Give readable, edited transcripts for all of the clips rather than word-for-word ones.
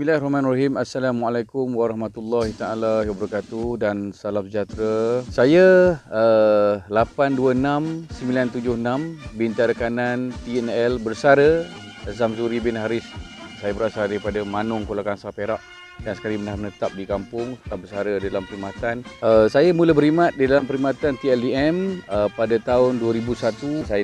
Bismillahirrahmanirrahim. Assalamualaikum warahmatullahi taala wabarakatuh dan salam sejahtera. Saya 826976 bintang rekanan TNL bersara Zamzuri bin Haris. Saya berasal daripada Manung, Kuala Kangsar, Perak dan sekarang menetap di kampung bersara dalam perkhidmatan. Saya mula berkhidmat di dalam perkhidmatan TLDM pada tahun 2001. Saya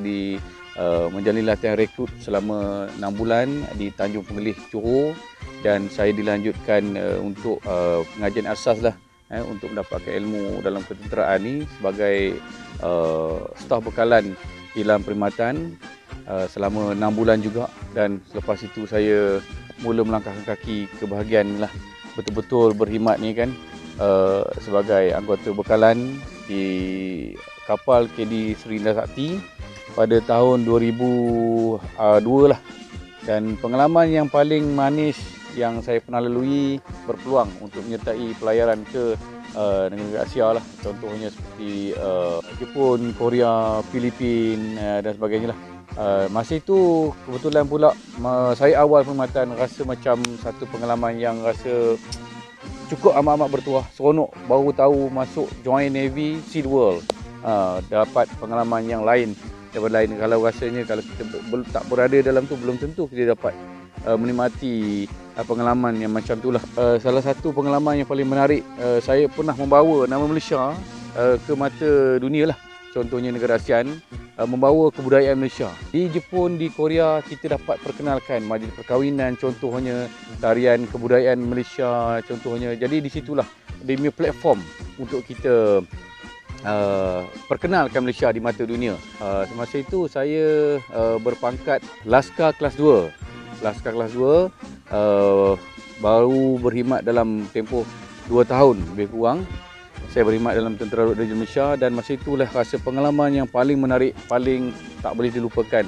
menjalani latihan rekrut selama 6 bulan di Tanjung Pengelih, Johor. Dan saya dilanjutkan untuk pengajian asas lah untuk mendapatkan ilmu dalam ketenteraan ni sebagai staf bekalan di dalam perkhidmatan selama 6 bulan juga. Dan selepas itu saya mula melangkahkan kaki ke bahagian lah betul-betul berkhidmat ni kan sebagai anggota bekalan di kapal KD Sri Indah Sakti pada tahun 2002 lah. Dan pengalaman yang paling manis yang saya pernah lalui berpeluang untuk menyertai pelayaran ke negara Asia lah. Contohnya seperti Jepun, Korea, Filipina dan sebagainya lah. Masa itu kebetulan pula saya awal perkhidmatan rasa macam satu pengalaman yang rasa cukup amat-amat bertuah. Seronok baru tahu masuk join Navy Sea World. Dapat pengalaman yang lain daripada lain. Kalau rasanya kalau kita tak berada dalam tu belum tentu kita dapat menikmati pengalaman yang macam itulah. Salah satu pengalaman yang paling menarik, saya pernah membawa nama Malaysia ke mata dunia lah. Contohnya negara ASEAN, membawa kebudayaan Malaysia. Di Jepun, di Korea kita dapat perkenalkan majlis perkahwinan, contohnya tarian kebudayaan Malaysia contohnya. Jadi di situlah dia punya platform untuk kita perkenalkan Malaysia di mata dunia. Semasa itu saya berpangkat Laskar kelas 2. Laskar kelas 2 baru berkhidmat dalam tempoh 2 tahun lebih kurang. Saya berkhidmat dalam Tentera Laut Diraja Malaysia dan masa itulah rasa pengalaman yang paling menarik, paling tak boleh dilupakan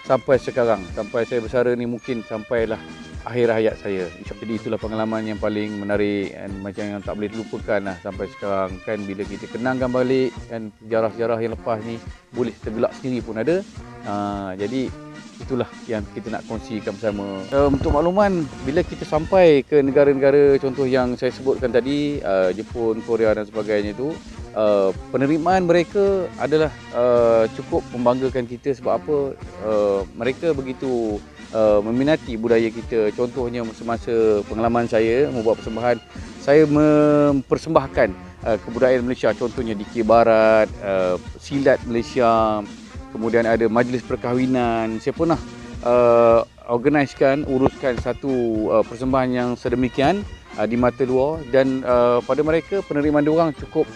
sampai sekarang. Sampai saya bersara ni mungkin sampailah akhir hayat saya. Jadi itulah pengalaman yang paling menarik dan macam yang tak boleh dilupakan lah sampai sekarang kan. Bila kita kenangkan balik kan sejarah-sejarah yang lepas ni boleh tergelak sendiri pun ada. Jadi itulah yang kita nak kongsikan bersama. Untuk makluman, bila kita sampai ke negara-negara contoh yang saya sebutkan tadi, Jepun, Korea dan sebagainya itu, penerimaan mereka adalah cukup membanggakan kita. Sebab apa? Mereka begitu meminati budaya kita. Contohnya semasa pengalaman saya membuat persembahan, saya mempersembahkan kebudayaan Malaysia. Contohnya Dikir Barat, Silat Malaysia, kemudian ada majlis perkahwinan. Saya pernah uruskan satu persembahan yang sedemikian di mata luar. Dan pada mereka penerimaan diorang cukup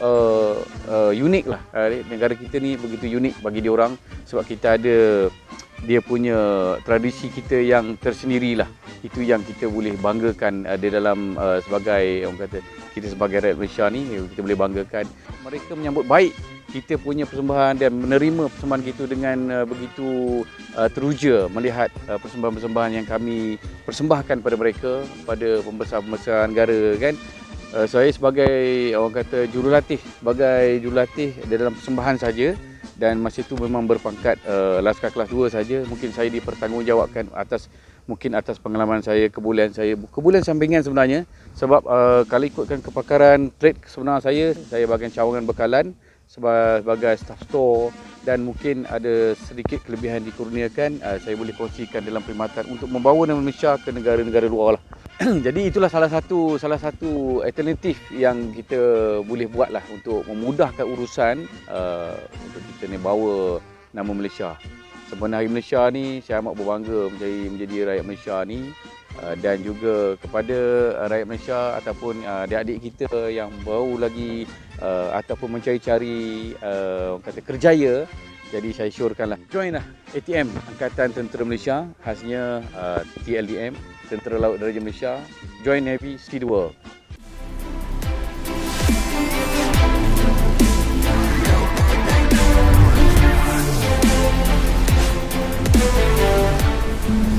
unik lah. Negara kita ni begitu unik bagi diorang sebab kita ada dia punya tradisi kita yang tersendiri lah. Itu yang kita boleh banggakan di dalam sebagai orang kata kita sebagai rakyat Malaysia ni, kita boleh banggakan. Mereka menyambut baik kita punya persembahan dan menerima persembahan kita dengan begitu teruja melihat persembahan-persembahan yang kami persembahkan pada mereka, pada pembesar-pembesar negara kan. Saya sebagai orang kata jurulatih di dalam persembahan saja, dan masa itu memang berpangkat Laskar kelas 2 saja. Mungkin saya dipertanggungjawabkan atas pengalaman saya, kebulan sampingan sebenarnya. Sebab kalau ikutkan kepakaran trade sebenar saya bahagian cawangan bekalan sebagai staff store, dan mungkin ada sedikit kelebihan dikurniakan, saya boleh kongsikan dalam perkhidmatan untuk membawa nama Malaysia ke negara-negara luar lah. Jadi itulah salah satu alternatif yang kita boleh buat lah untuk memudahkan urusan untuk kita ni bawa nama Malaysia. Sebenarnya hari Malaysia ni saya amat berbangga menjadi rakyat Malaysia ni, dan juga kepada rakyat Malaysia ataupun adik-adik kita yang baru lagi ataupun mencari-cari kata kerjaya. Jadi saya syorkanlah join lah ATM Angkatan Tentera Malaysia, khasnya TLDM Tentera Laut Diraja Malaysia, join Navy Sea World.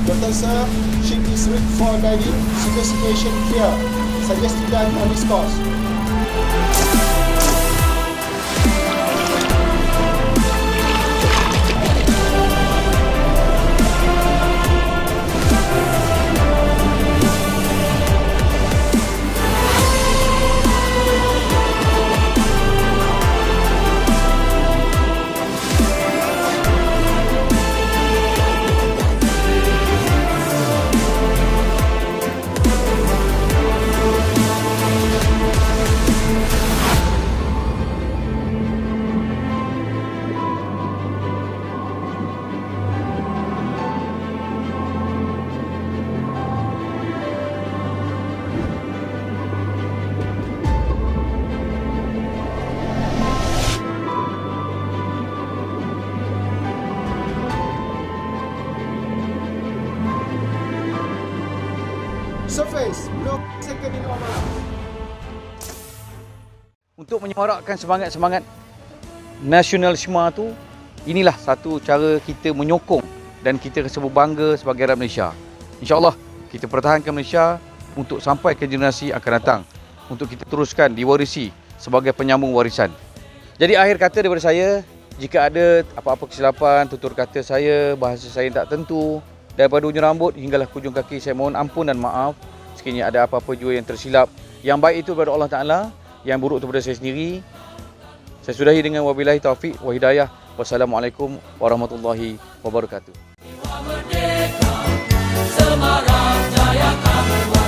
Captain Sir, ship is ready for diving. Situation clear. Suggest to dive on this course. second in awal. Untuk menyemarakkan semangat-semangat nasionalisme tu, inilah satu cara kita menyokong dan kita rasa berbangga sebagai rakyat Malaysia. InsyaAllah kita pertahankan Malaysia untuk sampai ke generasi akan datang, untuk kita teruskan diwarisi sebagai penyambung warisan. Jadi akhir kata daripada saya, jika ada apa-apa kesilapan, tutur kata saya, bahasa saya tak tentu, daripada ujung rambut hinggalah ke ujung kaki, saya mohon ampun dan maaf. Sekiranya ada apa-apa juga yang tersilap, yang baik itu daripada Allah Ta'ala, yang buruk itu daripada saya sendiri. Saya sudahi dengan wabillahi taufiq wa hidayah. Wassalamualaikum warahmatullahi wabarakatuh. Semarak jaya kamu.